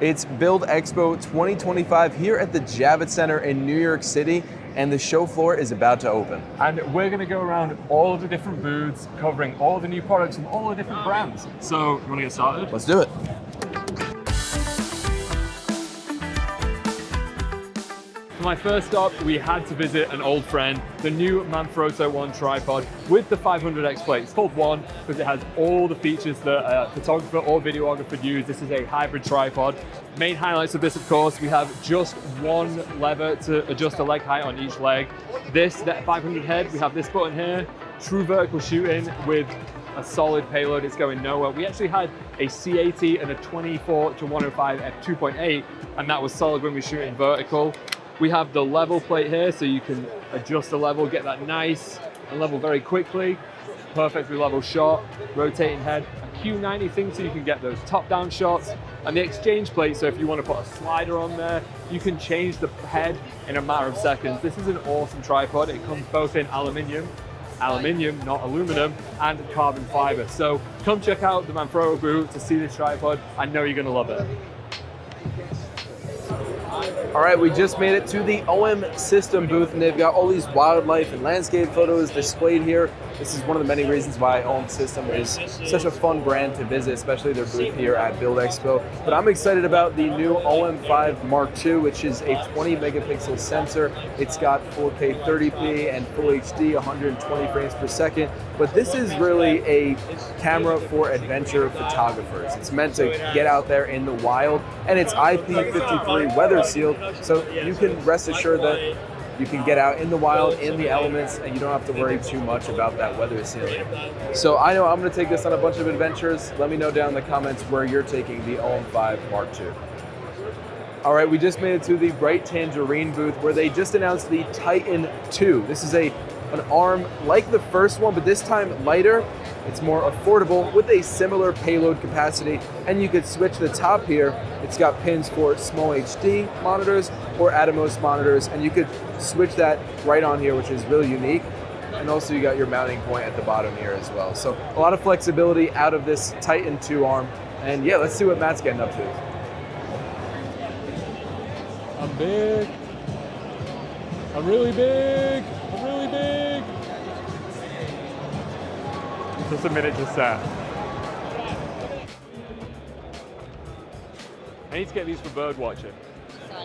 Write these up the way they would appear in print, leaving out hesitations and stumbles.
It's Build Expo 2025 here at the Javits Center in New York City, and the show floor is about to open. And we're going to go around all of the different booths, covering all the new products from all the different brands. So, you want to get started? Let's do it. For my first stop, we had to visit an old friend, the new Manfrotto ONE tripod with the 500x plate. It's called ONE because it has all the features that a photographer or videographer use. This is a hybrid tripod. Main highlights of this, of course, we have just one lever to adjust the leg height on each leg. That 500 head, we have this button here, true vertical shooting with a solid payload. It's going nowhere. We actually had a C80 and a 24 to 105 f2.8, and that was solid when we were shooting vertical. We have the level plate here, so you can adjust the level, get that nice and level very quickly. Perfectly level shot, rotating head, a Q90 thing so you can get those top-down shots, and the exchange plate, so if you want to put a slider on there, you can change the head in a matter of seconds. This is an awesome tripod. It comes both in aluminium, not aluminum, and carbon fiber. So come check out the Manfrotto booth to see this tripod. I know you're going to love it. All right, we just made it to the OM System booth, and they've got all these wildlife and landscape photos displayed here. This is one of the many reasons why OM System is such a fun brand to visit, especially their booth here at Build Expo. But I'm excited about the new OM5 Mark II, which is a 20 megapixel sensor. It's got 4K 30p and Full HD, 120 frames per second. But this is really a camera for adventure photographers. It's meant to get out there in the wild, and it's IP53 weather sealed, so you can rest assured that you can get out in the wild, in the elements, and you don't have to worry too much about that weather sealing. So I know I'm going to take this on a bunch of adventures. Let me know down in the comments where you're taking the OM5 Mark II. All right, we just made it to the Bright Tangerine booth where they just announced the Titan 2. This is an arm like the first one, but this time lighter. It's more affordable with a similar payload capacity, and you could switch the top here. It's got pins for small HD monitors or Atomos monitors, and you could switch that right on here, which is really unique. And also you got your mounting point at the bottom here as well. So a lot of flexibility out of this Titan 2 arm. And yeah, let's see what Matt's getting up to. I'm big. I'm really big. I'm really big. Just a minute to set. I need to get these for bird watching.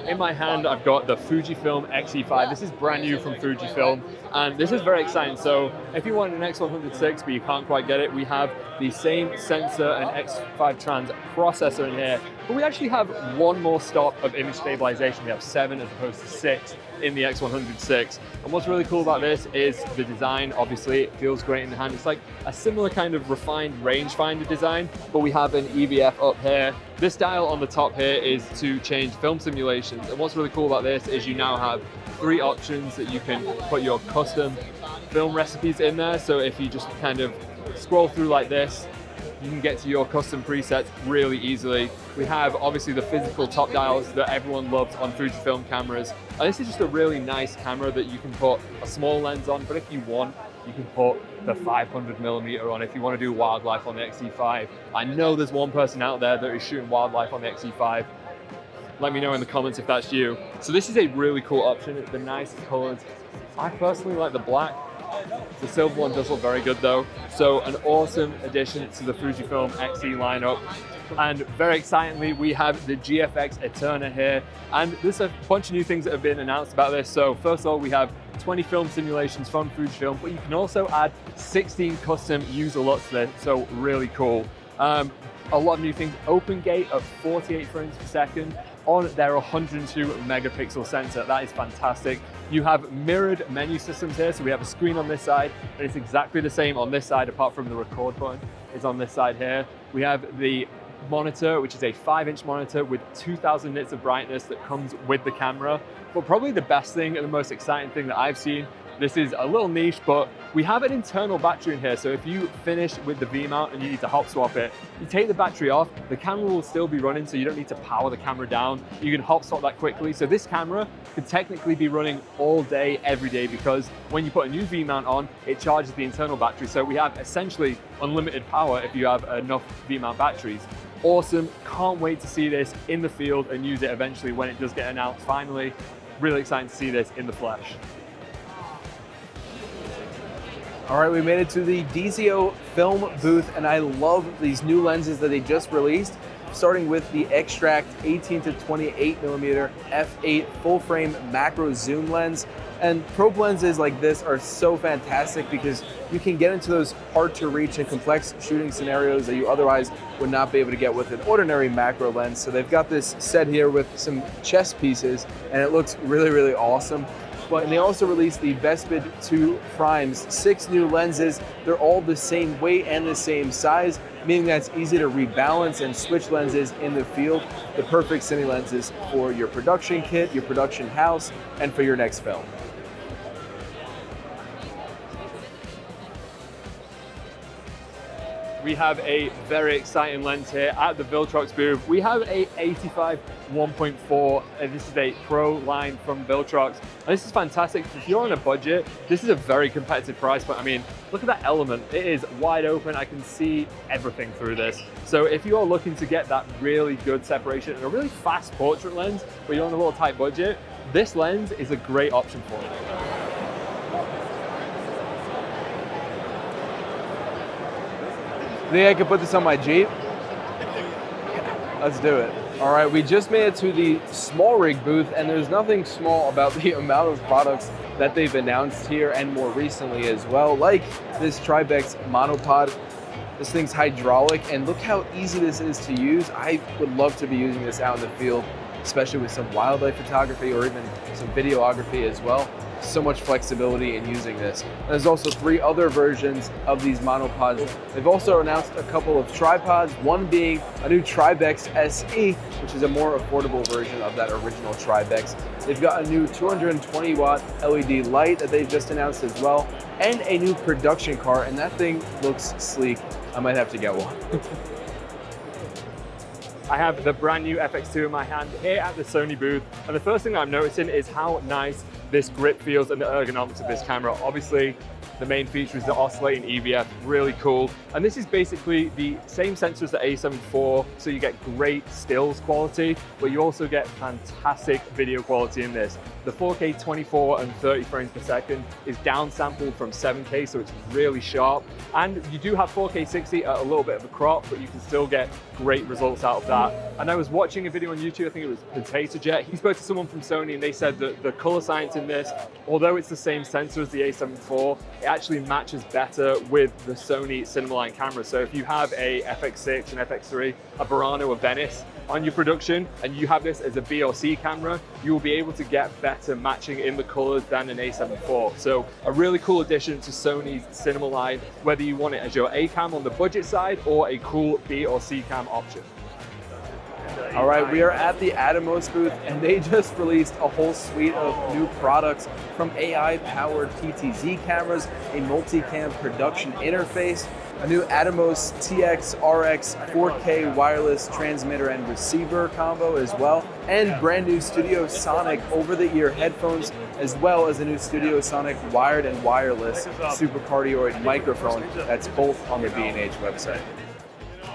In my hand, I've got the FUJIFILM XE5. This is brand new from FUJIFILM, and this is very exciting. So if you want an X106 but you can't quite get it, we have the same sensor and X5 Trans processor in here, but we actually have one more stop of image stabilization. We have 7 as opposed to 6 in the X106. And what's really cool about this is the design. Obviously, it feels great in the hand. It's like a similar kind of refined rangefinder design, but we have an EVF up here. This dial on the top here is to change film simulations. And what's really cool about this is you now have 3 options that you can put your custom film recipes in there. So if you just kind of scroll through like this, you can get to your custom presets really easily. We have obviously the physical top dials that everyone loves on Fujifilm cameras. And this is just a really nice camera that you can put a small lens on, but if you want, you can put the 500mm on if you want to do wildlife on the XE5. I know there's one person out there that is shooting wildlife on the XE5. Let me know in the comments if that's you. So this is a really cool option. It's the nicest colors. I personally like the black. The silver one does look very good though. So an awesome addition to the Fujifilm XE lineup. And very excitingly, we have the GFX Eterna here. And there's a bunch of new things that have been announced about this. So first of all, we have 20 film simulations from Fujifilm, but you can also add 16 custom user LUTs to this. So really cool. A lot of new things. Open gate at 48 frames per second on their 102 megapixel sensor. That is fantastic. You have mirrored menu systems here. So we have a screen on this side, and it's exactly the same on this side, apart from the record button is on this side here. We have the monitor, which is a 5-inch monitor with 2000 nits of brightness that comes with the camera. But probably the best thing and the most exciting thing that I've seen This is a little niche, but we have an internal battery in here. So if you finish with the V mount and you need to hot swap it, you take the battery off, the camera will still be running, so you don't need to power the camera down. You can hot swap that quickly. So this camera could technically be running all day, every day, because when you put a new V mount on, it charges the internal battery. So we have essentially unlimited power if you have enough V mount batteries. Awesome, can't wait to see this in the field and use it eventually when it does get announced finally. Really excited to see this in the flesh. All right, we made it to the DZOFilm booth, and I love these new lenses that they just released, starting with the Extract 18 to 28 millimeter f8 full frame macro zoom lens. And probe lenses like this are so fantastic because you can get into those hard to reach and complex shooting scenarios that you otherwise would not be able to get with an ordinary macro lens. So they've got this set here with some chest pieces, and it looks really, really awesome. But they also released the Vespid 2 Primes, 6 new lenses. They're all the same weight and the same size, meaning that it's easy to rebalance and switch lenses in the field. The perfect cine lenses for your production kit, your production house, and for your next film. We have a very exciting lens here at the Viltrox booth. We have a 85 1.4, and this is a Pro line from Viltrox. And this is fantastic. If you're on a budget, this is a very competitive price, but I mean, look at that element. It is wide open. I can see everything through this. So if you're looking to get that really good separation and a really fast portrait lens, but you're on a little tight budget, this lens is a great option for you. Think I could put this on my Jeep? Let's do it. All right, we just made it to the SmallRig booth, and there's nothing small about the amount of products that they've announced here and more recently as well, like this Tribex monopod. This thing's hydraulic, and look how easy this is to use. I would love to be using this out in the field, especially with some wildlife photography or even some videography as well. So much flexibility in using this. And there's also 3 other versions of these monopods. They've also announced a couple of tripods, one being a new Tribex SE, which is a more affordable version of that original Tribex. They've got a new 220 watt LED light that they've just announced as well, and a new production car, and that thing looks sleek. I might have to get one. I have the brand new FX2 in my hand here at the Sony booth, and the first thing I'm noticing is how nice this grip feels and the ergonomics of this camera. Obviously, the main feature is the oscillating EVF, really cool. And this is basically the same sensor as the A7 IV, so you get great stills quality, but you also get fantastic video quality in this. The 4K 24 and 30 frames per second is downsampled from 7K, so it's really sharp. And you do have 4K 60 at a little bit of a crop, but you can still get great results out of that. And I was watching a video on YouTube, I think it was Potato Jet. He spoke to someone from Sony, and they said that the color science in this, although it's the same sensor as the A7 IV, it actually matches better with the Sony cinema line camera. So if you have a FX6 and FX3, a Burano, a Venice on your production, and you have this as a B or C camera, you will be able to get better matching in the colors than an A7 IV. So a really cool addition to Sony's cinema line, whether you want it as your A cam on the budget side or a cool B or C cam option. All right, we are at the Atomos booth, and they just released a whole suite of new products, from AI-powered PTZ cameras, a multicam production interface, a new Atomos TX-RX 4K wireless transmitter and receiver combo as well, and brand new Studio Sonic over-the-ear headphones, as well as a new Studio Sonic wired and wireless supercardioid microphone that's both on the B&H website.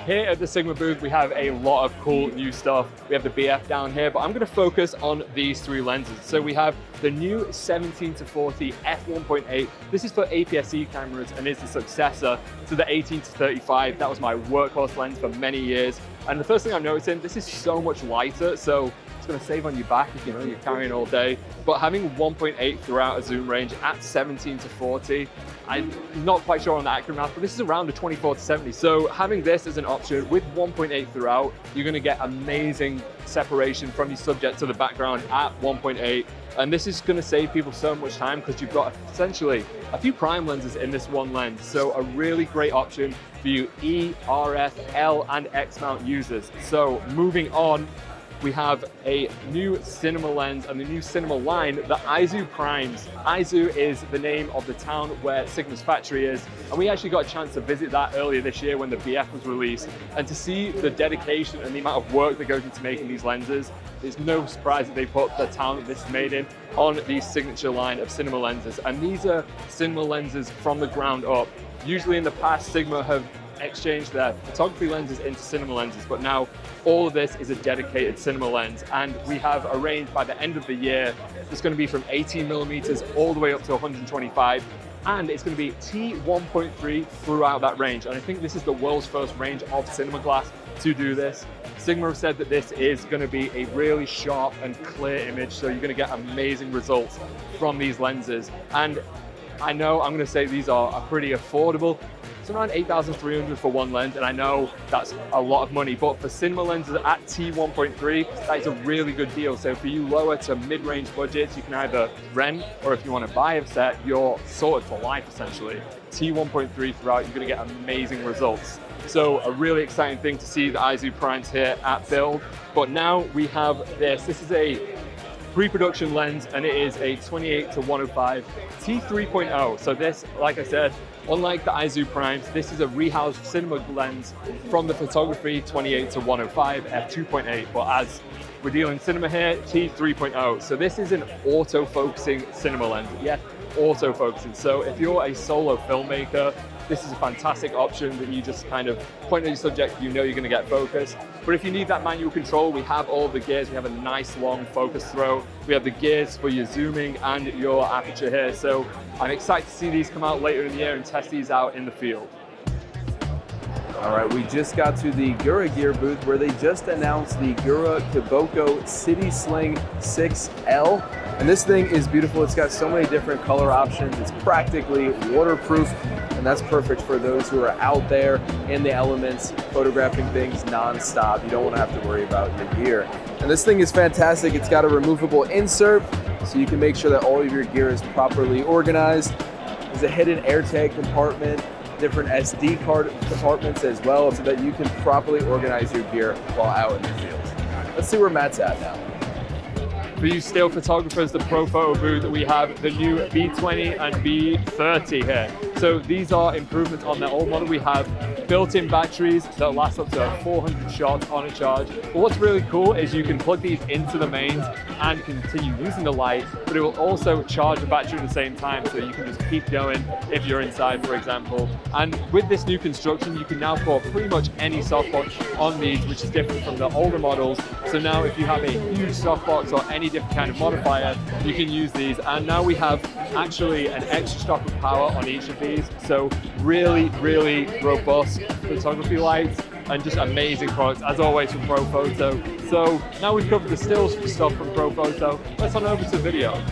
Here at the Sigma booth, we have a lot of cool new stuff. We have the BF down here, but I'm gonna focus on these 3 lenses. So we have the new 17 to 40 f1.8. This is for APS-C cameras and is the successor to the 18 to 35. That was my workhorse lens for many years. And the first thing I'm noticing, this is so much lighter, so it's gonna save on your back if you're carrying all day. But having 1.8 throughout a zoom range at 17 to 40, I'm not quite sure on the accurate math, but this is around a 24 to 70. So having this as an option with 1.8 throughout, you're gonna get amazing separation from your subject to the background at 1.8. And this is gonna save people so much time because you've got essentially a few prime lenses in this one lens. So a really great option for you E, RF, L, and X mount users. So moving on, we have a new cinema lens and the new cinema line, the Aizu Primes. Aizu is the name of the town where Sigma's factory is, and we actually got a chance to visit that earlier this year when the BF was released, and to see the dedication and the amount of work that goes into making these lenses, it's no surprise that they put the town that this is made in on the signature line of cinema lenses. And these are cinema lenses from the ground up. Usually in the past, Sigma have exchanged their photography lenses into cinema lenses, but now all of this is a dedicated cinema lens, and we have a range by the end of the year that's going to be from 18mm all the way up to 125, and it's going to be T1.3 throughout that range. And I think this is the world's first range of cinema glass to do this. Sigma have said that this is going to be a really sharp and clear image, so you're going to get amazing results from these lenses. And I know I'm going to say these are pretty affordable. It's around 8,300 for one lens, and I know that's a lot of money, but for cinema lenses at T1.3, that is a really good deal. So for you lower to mid-range budgets, you can either rent, or if you want to buy a set, you're sorted for life essentially. T1.3 throughout, you're going to get amazing results. So a really exciting thing to see the Aizu Primes here at Build. But now we have this. This is a pre-production lens, and it is a 28-105 T3.0. So this, like I said, unlike the Aizu Primes, this is a rehoused cinema lens from the photography 28-105 f2.8, but as we're dealing cinema here, T3.0. So this is an auto-focusing cinema lens. Yeah, auto-focusing. So if you're a solo filmmaker, this is a fantastic option that you just kind of point at your subject, you know you're going to get focus. But if you need that manual control, we have all the gears. We have a nice long focus throw. We have the gears for your zooming and your aperture here. So I'm excited to see these come out later in the year and test these out in the field. All right, we just got to the Gura Gear booth where they just announced the Gura Kiboko City Sling 6L. And this thing is beautiful. It's got so many different color options. It's practically waterproof, and that's perfect for those who are out there in the elements, photographing things nonstop. You don't want to have to worry about your gear. And this thing is fantastic. It's got a removable insert, so you can make sure that all of your gear is properly organized. There's a hidden AirTag compartment, different SD card compartments as well, so that you can properly organize your gear while out in the field. Let's see where Matt's at now. For you still photographers, the Profoto booth, we have the new B20 and B30 here. So these are improvements on their old model. We have built-in batteries that last up to 400 shots on a charge. But what's really cool is you can plug these into the mains and continue using the light, but it will also charge the battery at the same time, so you can just keep going if you're inside, for example. And with this new construction, you can now put pretty much any softbox on these, which is different from the older models. So now if you have a huge softbox or any different kind of modifier, you can use these. And now we have actually an extra stop of power on each of these. So really, really robust photography lights and just amazing products, as always, from Profoto. So now we've covered the stills stuff from Profoto, let's on over to video.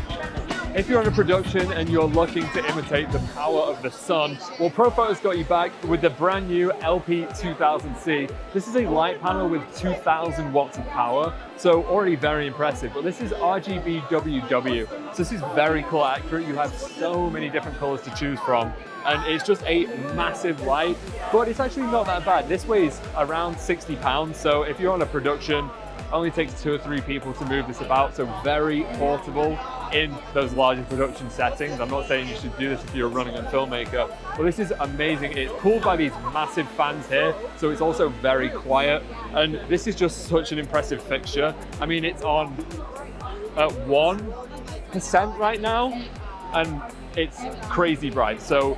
If you're on a production and you're looking to imitate the power of the sun, well, Profoto's got you back with the brand new LP2000C. This is a light panel with 2000 watts of power, so already very impressive. But this is RGB WW, so this is very color accurate. You have so many different colors to choose from, and it's just a massive light, but it's actually not that bad. This weighs around 60 pounds, so if you're on a production, it only takes 2 or 3 people to move this about, so very portable in those larger production settings. I'm not saying you should do this if you're running a filmmaker, but this is amazing. It's cooled by these massive fans here, so it's also very quiet, and this is just such an impressive fixture. I mean, it's on at 1% right now, and it's crazy bright, so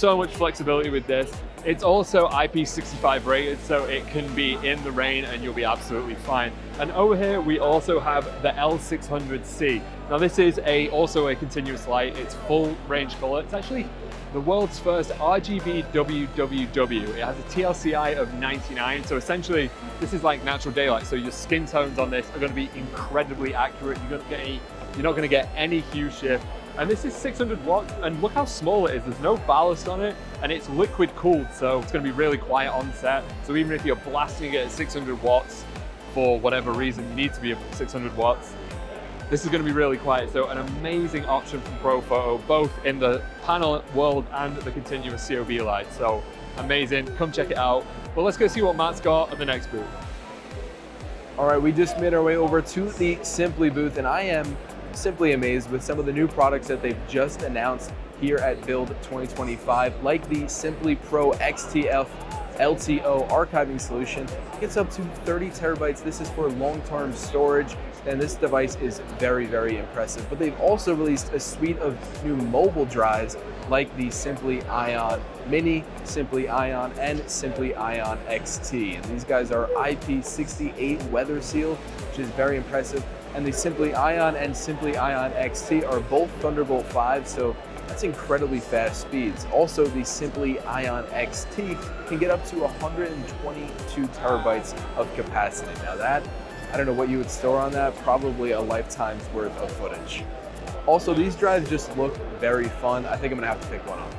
much flexibility with this. It's also IP65 rated, so it can be in the rain and you'll be absolutely fine. And over here, we also have the L600C. Now this is also a continuous light. It's full range color. It's actually the world's first RGB WWW. It has a TLCI of 99, so essentially this is like natural daylight. So your skin tones on this are going to be incredibly accurate. You're not going to get any hue shift. And this is 600 watts, and look how small it is. There's no ballast on it, and it's liquid cooled, so it's going to be really quiet on set. So even if you're blasting it at 600 watts, for whatever reason you need to be at 600 watts, this is going to be really quiet. So an amazing option from Profoto, both in the panel world and the continuous COB light. So amazing, come check it out. Well, let's go see what Matt's got at the next booth. All right, we just made our way over to the Symply booth, and I am simply amazed with some of the new products that they've just announced here at Build 2025, like the Symply Pro XTF LTO archiving solution. It gets up to 30 terabytes. This is for long-term storage, and this device is very, very impressive. But they've also released a suite of new mobile drives like the Symply Ion Mini, Symply Ion, and Symply Ion XT. And these guys are IP68 weather sealed, which is very impressive. And the Symply Ion and Symply Ion XT are both Thunderbolt 5, so that's incredibly fast speeds. Also, the Symply Ion XT can get up to 122 terabytes of capacity. Now that, I don't know what you would store on that, probably a lifetime's worth of footage. Also, these drives just look very fun. I think I'm gonna have to pick one up.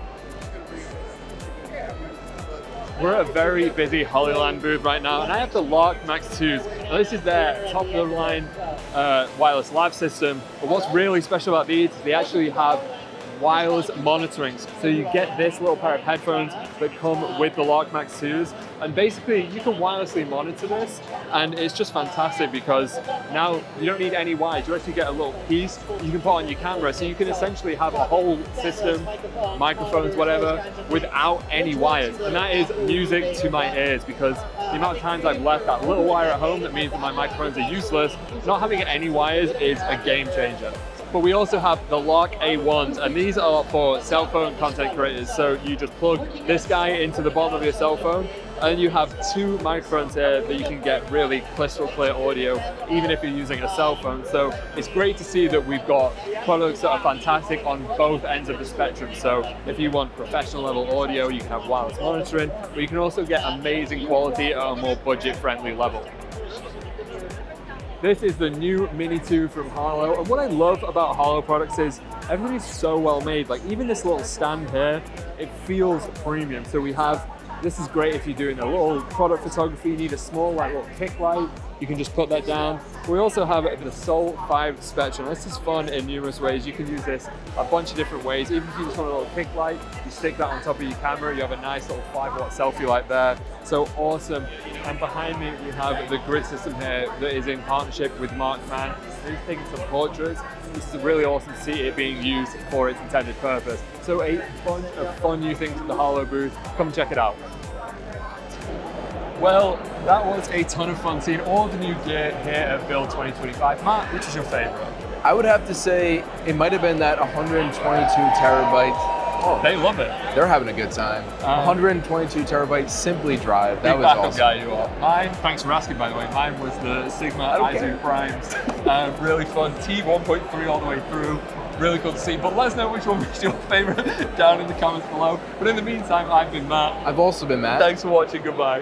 We're at a very busy Hollyland booth right now, and I have the Lark Max 2s. Now, this is their top of the line wireless live system, but what's really special about these is they actually have wireless monitoring. So you get this little pair of headphones that come with the Lark Max 2s, and basically you can wirelessly monitor this, and it's just fantastic because now you don't need any wires. You actually get a little piece you can put on your camera, so you can essentially have a whole system, microphones, whatever, without any wires. And that is music to my ears, because the amount of times I've left that little wire at home that means that my microphones are useless, not having any wires is a game changer. But we also have the Lark A1s, and these are for cell phone content creators. So you just plug this guy into the bottom of your cell phone, and you have two microphones here that you can get really crystal clear audio, even if you're using a cell phone. So it's great to see that we've got products that are fantastic on both ends of the spectrum. So if you want professional level audio, you can have wireless monitoring, but you can also get amazing quality at a more budget-friendly level. This is the new Mini 2 from Harlowe, and what I love about Harlowe products is everything is so well made. Like even this little stand here, it feels premium. So we have, this is great if you're doing a little product photography, you need a small like little kick light, you can just put that down. We also have the Sol 5 Spectrum. This is fun in numerous ways. You can use this a bunch of different ways. Even if you just want a little kick light, you stick that on top of your camera, you have a nice little 5-watt selfie light there. So awesome. And behind me, we have the grid system here that is in partnership with Mark Mann. He's taking some portraits. This is really awesome to see it being used for its intended purpose. So a bunch of fun new things at the Harlowe booth. Come check it out. Well, that was a ton of fun seeing all the new gear here at Build 2025. Matt, which is your favorite? I would have to say it might have been that 122 terabyte. Oh, they love it. They're having a good time. 122 terabyte Symply drive. That Big was backup awesome. guy you are. Mine, thanks for asking by the way, mine was the Sigma i2 Primes. Really fun. T1.3 all the way through. Really cool to see. But let us know which one was your favorite down in the comments below. But in the meantime, I've been Matt. I've also been Matt. Thanks for watching. Goodbye.